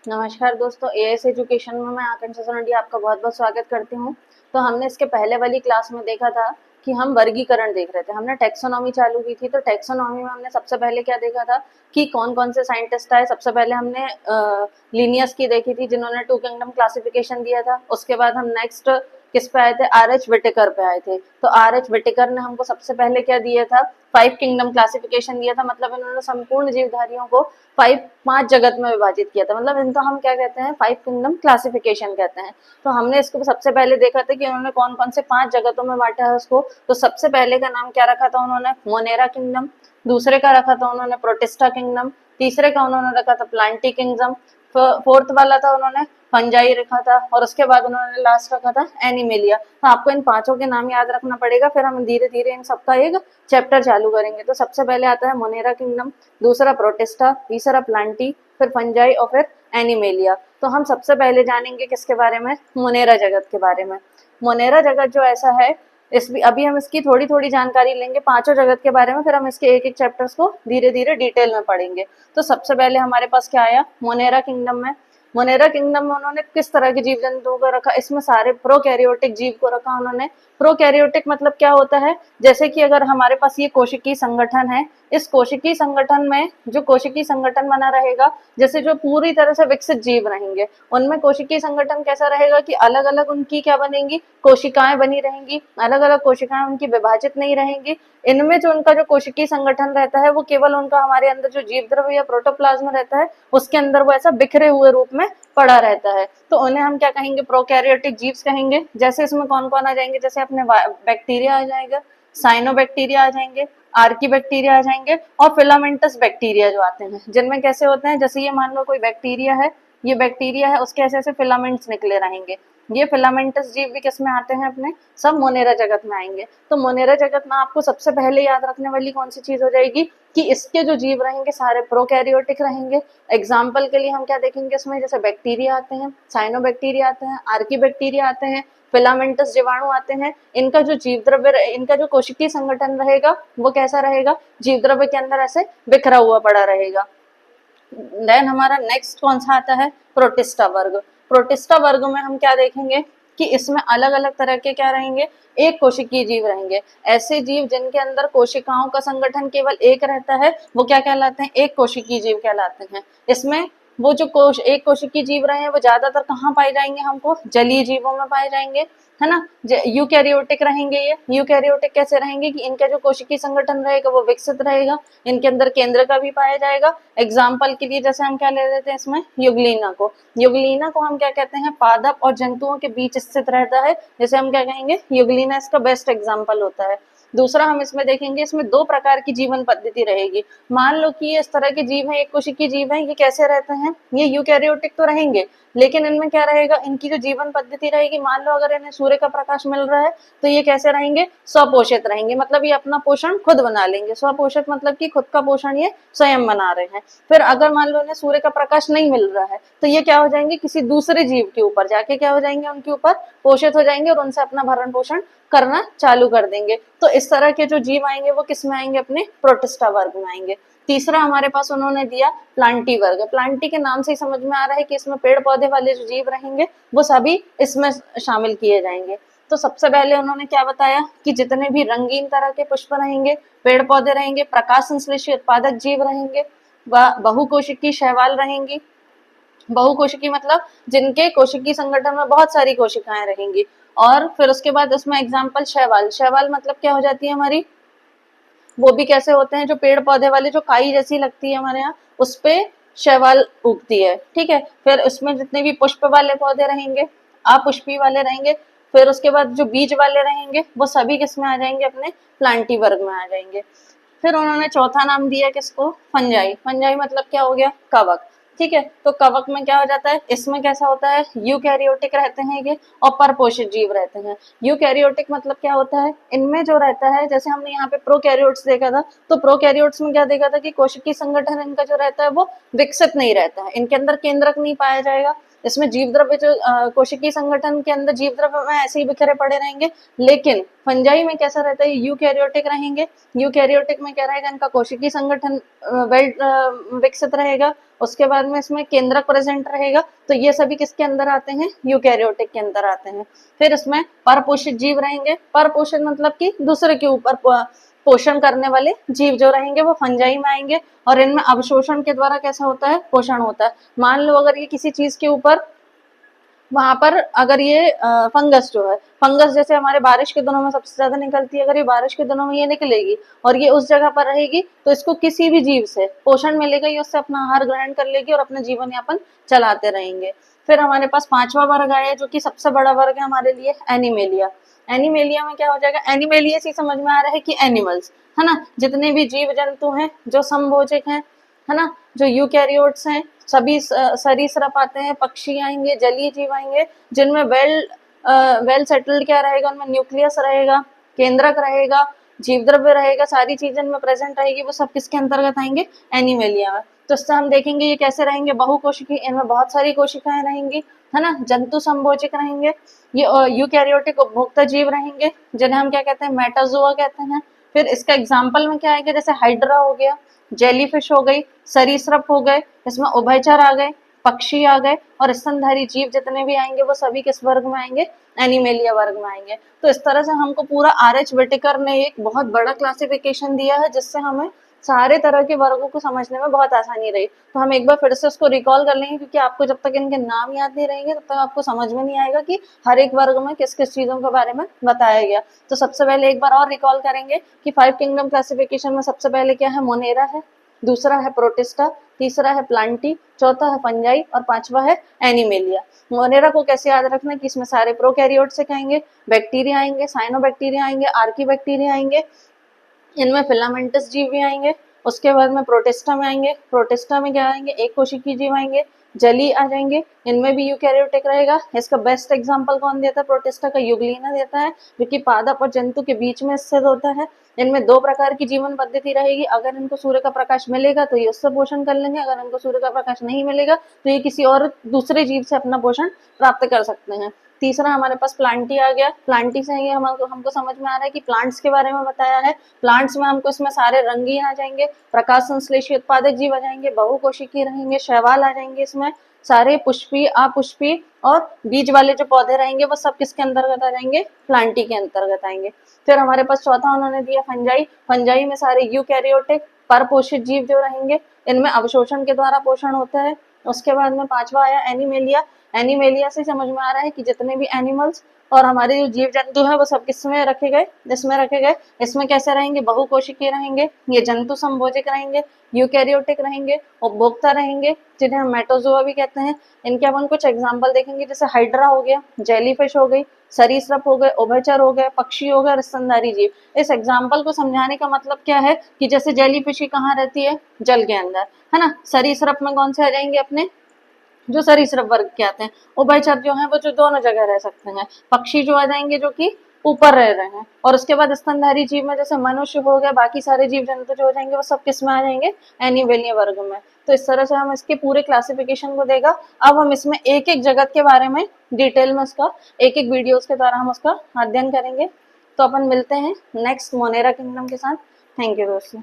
नमस्कार दोस्तों, as education में मैं आकांक्षा सोनडी आपका बहुत-बहुत स्वागत करती हूँ। तो हमने इसके पहले वाली क्लास में देखा था कि हम वर्गीकरण देख रहे थे। हमने टैक्सोनॉमी चालू की थी, तो टैक्सोनॉमी में हमने सबसे पहले क्या देखा था कि कौन-कौन से साइंटिस्ट आए। सबसे पहले हमने लिनियस की देखी थी, जिन्होंने टू किंगडम क्लासिफिकेशन दिया था। उसके बाद हम नेक्स्ट किस पे आए थे, आर.एच. व्हिटेकर पे आए थे। तो आर.एच. व्हिटेकर ने हमको सबसे पहले क्या दिया था, 5 किंगडम क्लासिफिकेशन दिया था। मतलब इन्होंने संपूर्ण जीवधारियों को 5 जगत में विभाजित किया था। मतलब इनको हम क्या कहते हैं, 5 किंगडम क्लासिफिकेशन कहते हैं। तो हमने इसको सबसे पहले देखा था कि उन्होंने कौन-कौन से 5 जगतों में बांटा है उसको। तो सबसे पहले का नाम क्या रखा था उन्होंने, मोनेरा किंगडम। दूसरे का रखा था उन्होंने प्रोटिस्टा किंगडम। तीसरे का उन्होंने रखा था प्लांटी किंगडम। फोर्थ वाला था उन्होंने फंजाई रखा था। और उसके बाद उन्होंने लास्ट रखा था एनिमेलिया। तो आपको इन पांचों के नाम याद रखना पड़ेगा, फिर हम धीरे धीरे इन सबका एक चैप्टर चालू करेंगे। तो सबसे पहले आता है मोनेरा किंगडम, दूसरा प्रोटिस्टा, तीसरा प्लांटी, फिर फंजाई और फिर एनिमेलिया। तो हम सबसे पहले जानेंगे किसके बारे में, मोनेरा जगत के बारे में। मोनेरा जगत जो ऐसा है, अभी हम इसकी थोड़ी थोड़ी जानकारी लेंगे पांचों जगत के बारे में, फिर हम इसके एक एक चैप्टर्स को धीरे धीरे डिटेल में पढ़ेंगे। तो सबसे पहले हमारे पास क्या आया, मोनेरा किंगडम में। मोनेरा किंगडम में उन्होंने किस तरह के जीव जंतुओं को रखा, इसमें सारे प्रोकैरियोटिक जीव को रखा उन्होंने। प्रोकैरियोटिक मतलब क्या होता है, जैसे कि अगर हमारे पास ये कोशिकीय संगठन है, इस कोशिकीय संगठन में जो कोशिकीय संगठन बना रहेगा, जैसे जो पूरी तरह से विकसित जीव रहेंगे, उनमें कोशिकीय संगठन कैसा रहेगा कि अलग अलग उनकी क्या बनेंगी, कोशिकाएं बनी रहेंगी। अलग अलग कोशिकाएं उनकी विभाजित नहीं रहेंगी। इनमें जो उनका जो कोशिकीय संगठन रहता है, वो केवल उनका हमारे अंदर जो जीव द्रव्य या प्रोटोप्लाज्म रहता है, उसके अंदर वो ऐसा बिखरे हुए रूप में पड़ा रहता है। तो उन्हें हम क्या कहेंगे, प्रोकैरियोटिक जीव्स कहेंगे। जैसे इसमें कौन कौन आ जाएंगे, जैसे अपने बैक्टीरिया आ जाएगा, साइनोबैक्टीरिया आ जाएंगे, आर्की बैक्टीरिया आ जाएंगे, और फिलामेंटस बैक्टीरिया जो आते हैं, जिनमें कैसे होते हैं, जैसे ये मान लो कोई बैक्टीरिया है, ये बैक्टीरिया है, उसके ऐसे ऐसे फिलामेंट्स निकले रहेंगे। ये फिलामेंटस जीव भी किसमें आते हैं, अपने सब मोनेरा जगत में आएंगे। तो मोनेरा जगत में आपको सबसे पहले याद रखने वाली कौन सी चीज हो जाएगी कि इसके जो जीव रहेंगे सारे प्रोकैरियोटिक रहेंगे। एग्जाम्पल के लिए हम क्या देखेंगे इसमें, जैसे बैक्टीरिया आते हैं, साइनोबैक्टीरिया आते हैं, आर्की बैक्टीरिया आते हैं, फिलामेंटस जीवाणु आते हैं। इनका जो जीव द्रव्य, इनका जो कोशिकीय संगठन रहेगा, वो कैसा रहेगा, जीव द्रव्य के अंदर ऐसे बिखरा हुआ पड़ा रहेगा। देन हमारा नेक्स्ट कौन सा आता है, प्रोटिस्टा वर्ग। प्रोटिस्टा वर्ग में हम क्या देखेंगे कि इसमें अलग अलग तरह के क्या रहेंगे, एक कोशिकीय जीव रहेंगे। ऐसे जीव जिनके अंदर कोशिकाओं का संगठन केवल एक रहता है, वो क्या कहलाते हैं, एक कोशिकीय जीव कहलाते हैं। इसमें वो जो एक कोशिकीय जीव रहे हैं, वो ज्यादातर कहाँ पाए जाएंगे, हमको जलीय जीवों में पाए जाएंगे, है ना। यूकैरियोटिक रहेंगे। ये यूकैरियोटिक कैसे रहेंगे कि इनका जो कोशिकीय संगठन रहेगा वो विकसित रहेगा, इनके अंदर केंद्र का भी पाया जाएगा। एग्जाम्पल के लिए जैसे हम क्या ले लेते हैं इसमें, युगलीना को। युगलीना को हम क्या कहते हैं, पादप और जंतुओं के बीच स्थित रहता है, जैसे हम क्या कहेंगे, युगलीना इसका बेस्ट एग्जाम्पल होता है। दूसरा हम इसमें देखेंगे, इसमें दो प्रकार की जीवन पद्धति रहेगी। मान लो कि ये इस तरह के जीव है, एक कोशिकीय जीव है, ये कैसे रहते हैं, ये यूकैरियोटिक तो रहेंगे, लेकिन इनमें क्या रहेगा, इनकी जो जीवन पद्धति रहेगी, मान लो अगर इन्हें सूर्य का प्रकाश मिल रहा है, तो ये कैसे रहेंगे, स्वपोषित रहेंगे। मतलब ये अपना पोषण खुद बना लेंगे। स्वपोषित मतलब कि खुद का पोषण ये स्वयं बना रहे हैं। फिर अगर मान लो इन्हें सूर्य का प्रकाश नहीं मिल रहा है, तो ये क्या हो जाएंगे, किसी दूसरे जीव के ऊपर जाके क्या हो जाएंगे, उनके ऊपर पोषित हो जाएंगे और उनसे अपना भरण पोषण करना चालू कर देंगे। तो इस तरह के जो जीव आएंगे वो किस में आएंगे, अपने प्रोटिस्टा वर्ग में आएंगे। तीसरा हमारे पास उन्होंने दिया प्लांटी वर्ग। प्लांटी के नाम से ही समझ में आ रहा है कि इसमें पेड़ पौधे वाले जो जीव रहेंगे वो सभी इसमें शामिल किए जाएंगे। तो सबसे पहले उन्होंने क्या बताया कि जितने भी रंगीन तरह के पुष्प रहेंगे, पेड़ पौधे रहेंगे, प्रकाश संश्लेषी उत्पादक जीव रहेंगे, बहुकोशिकीय शैवाल रहेंगी। बहुकोशिकीय मतलब जिनके कोशिकीय संगठन में बहुत सारी कोशिकाएं रहेंगी। और फिर उसके बाद उसमें एग्जाम्पल शैवाल। शैवाल मतलब क्या हो जाती है हमारी, वो भी कैसे होते हैं, जो पेड़ पौधे वाले जो काई जैसी लगती है हमारे यहाँ, उस पे शैवाल उगती है, ठीक है। फिर उसमें जितने भी पुष्प वाले पौधे रहेंगे, अपुष्पी वाले रहेंगे, फिर उसके बाद जो बीज वाले रहेंगे, वो सभी किस में आ जाएंगे, अपने प्लांटी वर्ग में आ जाएंगे। फिर उन्होंने चौथा नाम दिया किसको, फंजाई। फंजाई मतलब क्या हो गया, कवक, ठीक है। तो कवक में क्या हो जाता है, इसमें कैसा होता है, यूकैरियोटिक रहते हैं ये और परपोषित जीव रहते हैं। यूकैरियोटिक मतलब क्या होता है, इनमें जो रहता है, जैसे हमने यहाँ पे प्रोकैरियोट्स देखा था, तो प्रोकैरियोट्स में क्या देखा था कि कोशिकीय संगठन इनका जो रहता है वो विकसित नहीं रहता है, इनके अंदर केंद्रक नहीं पाया जाएगा। इसमें जीव द्रव्य जो कोशिकीय संगठन के अंदर जीव द्रव्य में ऐसे ही बिखरे पड़े रहेंगे, लेकिन फंजाई में कैसा रहता है, यूकैरियोटिक रहेंगे। यूकैरियोटिक में क्या रहेगा, इनका कोशिकीय संगठन वेल विकसित रहेगा। उसके बाद में इसमें केंद्रक प्रेजेंट रहेगा। तो ये सभी किसके अंदर आते हैं, यूकैरियोटिक के अंदर आते हैं। फिर इसमें परपोषित जीव रहेंगे। परपोषित मतलब कि दूसरे के ऊपर पोषण करने वाले जीव जो रहेंगे वो फंजाई में आएंगे, और इनमें अवशोषण के द्वारा कैसा होता है, पोषण होता है। मान लो अगर ये किसी चीज के ऊपर, वहां पर अगर ये फंगस जो है, फंगस जैसे हमारे बारिश के दिनों में सबसे ज्यादा निकलती है, अगर ये बारिश के दिनों में ये निकलेगी और ये उस जगह पर रहेगी, तो इसको किसी भी जीव से पोषण मिलेगा, ये उससे अपना आहार ग्रहण कर लेगी और अपना जीवन यापन चलाते रहेंगे। फिर हमारे पास पांचवा वर्ग आया, जो कि सबसे बड़ा वर्ग है हमारे लिए, एनिमेलिया। एनिमेलिया में क्या हो जाएगा, एनिमेलिया से समझ में आ रहा है कि एनिमल्स, है ना, जितने भी जीव जंतु हैं जो समभोजक हैं, है ना, जो यूकैरियोट्स हैं, सभी सरीसृप आते हैं, पक्षी आएंगे, जलीय जीव आएंगे, जिनमें वेल सेटल्ड क्या रहेगा, उनमें न्यूक्लियस रहेगा, केंद्रक रहेगा, जीव द्रव्य रहेगा, सारी चीजें इनमें प्रेजेंट रहेगी, वो सब किसके अंतर्गत आएंगे, एनिमेलिया में। तो इससे हम देखेंगे ये कैसे रहेंगे, बहुकोशिकीय, इनमें बहुत सारी कोशिकाएं रहेंगी, है ना, जंतु संभोजक रहेंगे। ये यूकैरियोटिक उपभोक्ता जीव रहेंगे, जिन्हें हम क्या कहते हैं, मेटाजोआ कहते हैं। फिर इसका एग्जाम्पल में क्या आएगा, जैसे हाइड्रा हो गया, जेलीफिश हो गई, सरीसृप हो गए, इसमें उभयचर आ गए, पक्षी आ गए, और स्तनधारी जीव जितने भी आएंगे वो सभी किस वर्ग में आएंगे, एनिमेलिया वर्ग में आएंगे। तो इस तरह से हमको पूरा आर.एच. व्हिटेकर ने एक बहुत बड़ा क्लासिफिकेशन दिया है, जिससे हमें सारे तरह के वर्गों को समझने में बहुत आसानी रही। तो हम एक बार फिर से उसको रिकॉल कर लेंगे, क्योंकि आपको जब तक इनके नाम याद नहीं रहेंगे तब तक आपको समझ में नहीं आएगा कि हर एक वर्ग में किस किस चीजों के बारे में बताया गया। तो सबसे पहले एक बार और रिकॉल करेंगे कि 5 किंगडम क्लासिफिकेशन में सबसे पहले क्या है, मोनेरा है, दूसरा है प्रोटिस्टा, तीसरा है प्लांटी, चौथा है फंजाई, और पांचवा है एनिमेलिया। मोनेरा को कैसे याद रखना कि इसमें सारे प्रोकैरियोट से आएंगे, बैक्टीरिया आएंगे, साइनोबैक्टीरिया आएंगे, आर्कीबैक्टीरिया आएंगे, इनमें फिलामेंटस जीव भी आएंगे। उसके बाद में प्रोटिस्टा में आएंगे, प्रोटिस्टा में क्या आएंगे, एक कोशिकीय जीव आएंगे, जली आ जाएंगे, इनमें भी यूकैरियोटिक रहेगा। इसका बेस्ट एग्जांपल कौन देता है, प्रोटिस्टा का यूग्लिना देता है, जो कि पादप और जंतु के बीच में स्थित होता है। इनमें दो प्रकार की जीवन पद्धति रहेगी, अगर इनको सूर्य का प्रकाश मिलेगा तो ये उससे पोषण कर लेंगे, अगर इनको सूर्य का प्रकाश नहीं मिलेगा तो ये किसी और दूसरे जीव से अपना पोषण प्राप्त कर सकते हैं। तीसरा हमारे पास प्लांटी आ गया, प्लांटी से ये हमको समझ में आ रहा है कि प्लांट्स के बारे में बताया है। प्लांट्स में हमको इसमें सारे रंगीन आ जाएंगे, प्रकाश संश्लेषी उत्पादक जीव आ जाएंगे, बहुकोशिकीय रहेंगे, शैवाल आ जाएंगे, इसमें सारे पुष्पी, अपुष्पी और बीज वाले जो पौधे रहेंगे वो सब किसके अंतर्गत आ जाएंगे, प्लांटी के अंतर्गत आएंगे। फिर हमारे पास चौथा उन्होंने दिया फंजाई। फंजाई में सारे यूकैरियोटिक परपोषित जीव जो रहेंगे, इनमें अवशोषण के द्वारा पोषण होता है। उसके बाद में पांचवा आया एनिमेलिया। एनिमेलिया से समझ में आ रहा है कि जितने भी एनिमल्स और हमारे जो जीव जंतु हैं वो सब किसमें रखे गए, जिसमें रखे गए, इसमें कैसे रहेंगे, बहुकोशिकीय रहेंगे, ये जंतु संभोजक रहेंगे, यूकैरियोटिक रहेंगे, उपभोक्ता रहेंगे, जिन्हें हम मेटाजोआ भी कहते हैं। इनके अपन कुछ एग्जाम्पल देखेंगे, जैसे हाइड्रा हो गया, जेलीफिश हो गई, सरीसृप हो गए, उभयचर हो गए, पक्षी हो गए, स्तनधारी जीव। इस एग्जाम्पल को समझाने का मतलब क्या है कि जैसे जेलीफिश कहाँ रहती है, जल के अंदर, है ना, सरीसृप में कौन से आ जाएंगे अपने, जो सरीसृप वर्ग के आते हैं, उभयचर जो है वो जो दोनों जगह रह सकते हैं, पक्षी जो आ जाएंगे जो कि ऊपर रह रहे हैं, और उसके बाद स्तनधारी जीव में जैसे मनुष्य हो गया, बाकी सारे जीव जंतु जो हो जाएंगे वो सब किस में आ जाएंगे, एनिमेलिया वर्ग में। तो इस तरह से हम इसके पूरे क्लासिफिकेशन को देगा। अब हम इसमें एक एक जगत के बारे में डिटेल में उसका एक एक वीडियोस के द्वारा हम उसका अध्ययन करेंगे। तो अपन मिलते हैं नेक्स्ट मोनेरा किंगडम के साथ। थैंक यू दोस्तों।